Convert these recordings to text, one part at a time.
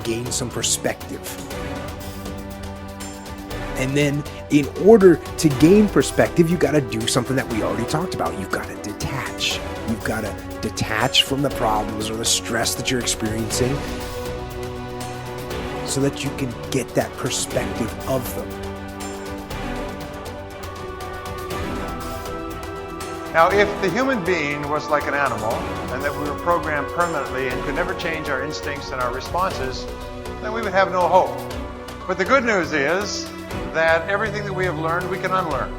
gain some perspective. And then in order to gain perspective, you got to do something that we already talked about. You've got to detach. You've got to detach from the problems or the stress that you're experiencing so that you can get that perspective of them. Now, if the human being was like an animal and that we were programmed permanently and could never change our instincts and our responses, then we would have no hope. But the good news is that everything that we have learned, we can unlearn.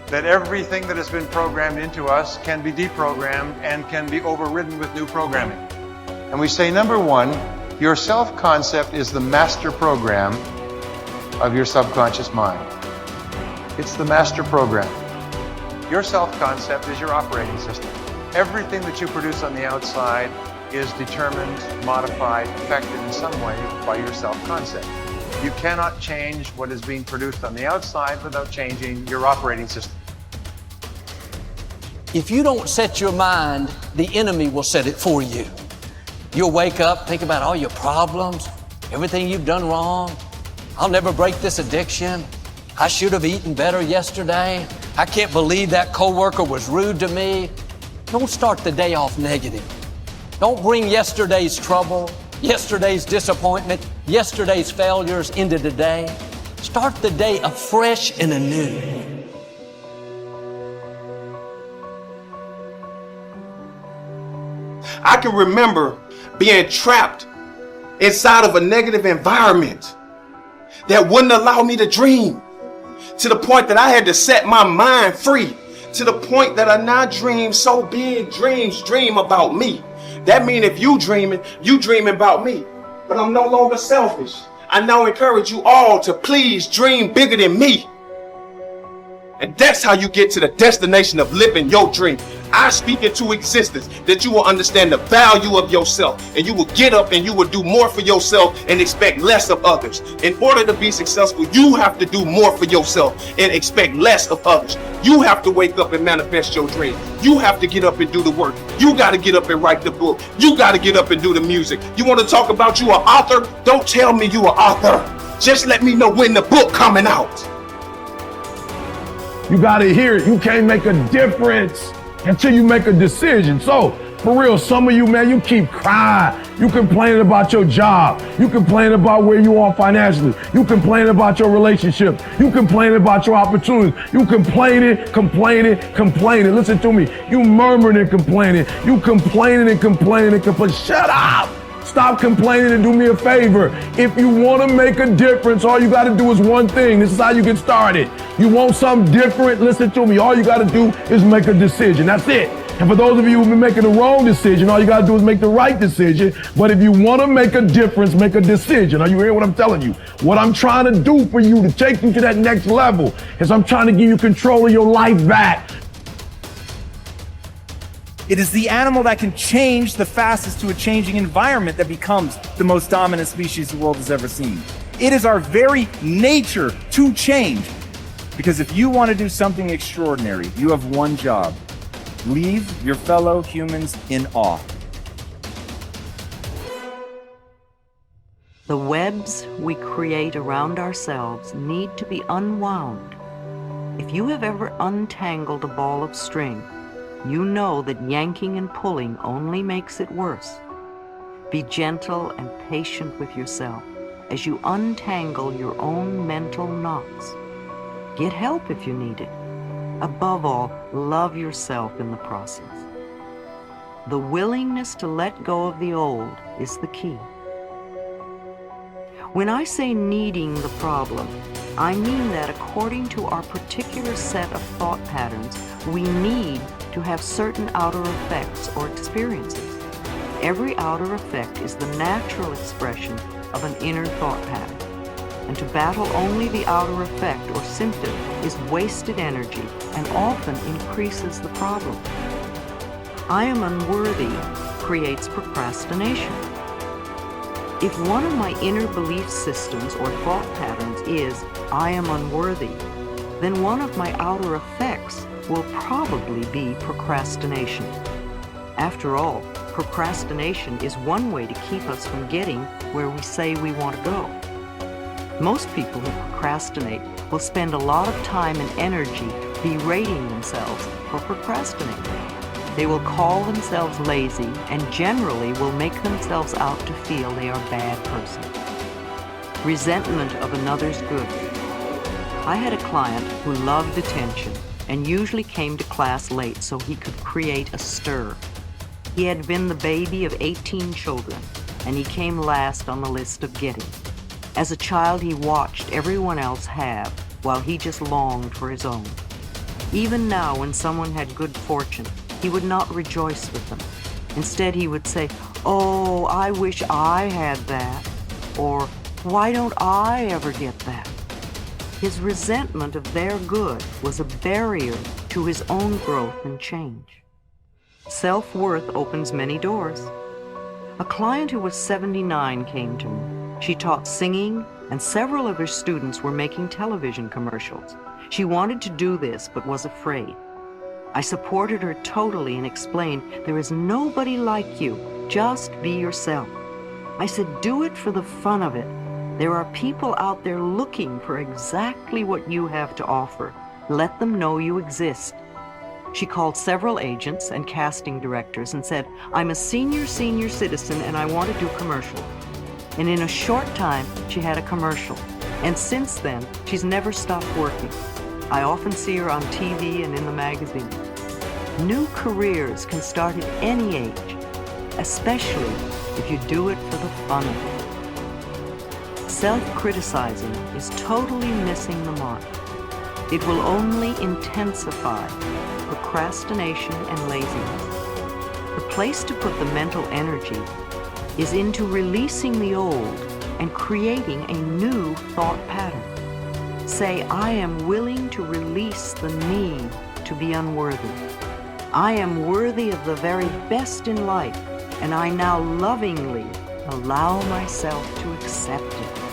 That everything that has been programmed into us can be deprogrammed and can be overridden with new programming. And we say, number one, your self-concept is the master program of your subconscious mind. It's the master program. Your self-concept is your operating system. Everything that you produce on the outside is determined, modified, affected in some way by your self-concept. You cannot change what is being produced on the outside without changing your operating system. If you don't set your mind, the enemy will set it for you. You'll wake up, think about all your problems, everything you've done wrong. I'll never break this addiction. I should have eaten better yesterday. I can't believe that coworker was rude to me. Don't start the day off negative. Don't bring yesterday's trouble, yesterday's disappointment, yesterday's failures into today. Start the day afresh and anew. I can remember being trapped inside of a negative environment that wouldn't allow me to dream, to the point that I had to set my mind free, to the point that I now dream so big, dreams dream about me. That means if you dreaming about me. But I'm no longer selfish. I now encourage you all to please dream bigger than me. And that's how you get to the destination of living your dream. I speak into existence that you will understand the value of yourself, and you will get up and you will do more for yourself and expect less of others. In order to be successful, you have to do more for yourself and expect less of others. You have to wake up and manifest your dream. You have to get up and do the work. You got to get up and write the book. You got to get up and do the music. You want to talk about you an author? Don't tell me you an author. Just let me know when the book coming out. You got to hear it. You can't make a difference until you make a decision. So, for real, some of you, man, you keep crying. You complaining about your job. You complaining about where you are financially. You complaining about your relationship. You complaining about your opportunities. You complaining. Listen to me. You murmuring and complaining. You complaining. Shut up. Stop complaining and do me a favor. If you want to make a difference, all you got to do is one thing. This is how you get started. You want something different? Listen to me. All you got to do is make a decision. That's it. And for those of you who've been making the wrong decision, all you got to do is make the right decision. But if you want to make a difference, make a decision. Are you hearing what I'm telling you? What I'm trying to do for you to take you to that next level is I'm trying to give you control of your life back. It is the animal that can change the fastest to a changing environment that becomes the most dominant species the world has ever seen. It is our very nature to change. Because if you want to do something extraordinary, you have one job. Leave your fellow humans in awe. The webs we create around ourselves need to be unwound. If you have ever untangled a ball of string, you know that yanking and pulling only makes it worse. Be gentle and patient with yourself as you untangle your own mental knots. Get help if you need it. Above all, love yourself in the process. The willingness to let go of the old is the key. When I say needing the problem, I mean that according to our particular set of thought patterns, we need to have certain outer effects or experiences. Every outer effect is the natural expression of an inner thought pattern. And to battle only the outer effect or symptom is wasted energy and often increases the problem. I am unworthy creates procrastination. If one of my inner belief systems or thought patterns is, I am unworthy, then one of my outer effects will probably be procrastination. After all, procrastination is one way to keep us from getting where we say we want to go. Most people who procrastinate will spend a lot of time and energy berating themselves for procrastinating. They will call themselves lazy and generally will make themselves out to feel they are a bad person. Resentment of another's good. I had a client who loved attention and usually came to class late so he could create a stir. He had been the baby of 18 children, and he came last on the list of getting. As a child, he watched everyone else have, while he just longed for his own. Even now, when someone had good fortune, he would not rejoice with them. Instead, he would say, "Oh, I wish I had that," or "Why don't I ever get that?" His resentment of their good was a barrier to his own growth and change. Self-worth opens many doors. A client who was 79 came to me. She taught singing, and several of her students were making television commercials. She wanted to do this, but was afraid. I supported her totally and explained, "There is nobody like you. Just be yourself." I said, "Do it for the fun of it. There are people out there looking for exactly what you have to offer. Let them know you exist." She called several agents and casting directors and said, "I'm a senior citizen and I want to do commercials." And in a short time, she had a commercial. And since then, she's never stopped working. I often see her on TV and in the magazine. New careers can start at any age, especially if you do it for the fun of it. Self-criticizing is totally missing the mark. It will only intensify procrastination and laziness. The place to put the mental energy is into releasing the old and creating a new thought pattern. Say, "I am willing to release the need to be unworthy. I am worthy of the very best in life, and I now lovingly allow myself to accept it."